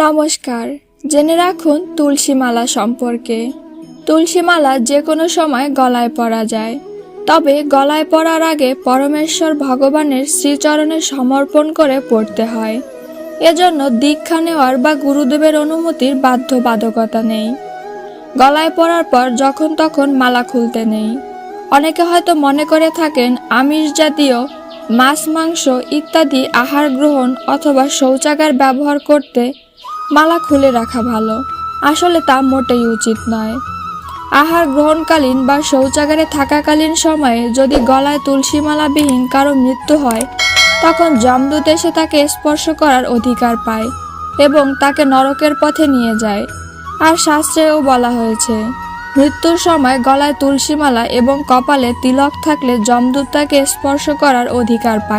নমস্কার। জেনে রাখুন তুলসী মালা সম্পর্কে। তুলসী মালা যে কোনো সময় গলায় পরা যায়, তবে গলায় পরার আগে পরমেশ্বর ভগবানের শ্রীচরণে সমর্পণ করে পড়তে হয়। এজন্য দীক্ষা নেওয়ার বা গুরুদেবের অনুমতির বাধ্যবাধকতা নেই। গলায় পরার পর যখন তখন মালা খুলতে নেই। অনেকে হয়তো মনে করে থাকেন আমিষ জাতীয় মাছ, মাংস ইত্যাদি আহার গ্রহণ অথবা শৌচাগার ব্যবহার করতে মালা খুলে রাখা ভালো। আসলে তা মোটেই উচিত নয়। আহার গ্রহণকালীন বা শৌচাগারে থাকাকালীন সময়ে যদি গলায় তুলসী মালাবিহীন কারো মৃত্যু হয়, তখন যমদূত এসে তাকে স্পর্শ করার অধিকার পায় এবং তাকে নরকের পথে নিয়ে যায়। আর শাস্ত্রেও বলা হয়েছে, মৃত্যুর সময় গলায় তুলসী মালা এবং কপালে তিলক থাকলে যমদূত তাকে স্পর্শ করার অধিকার পায়।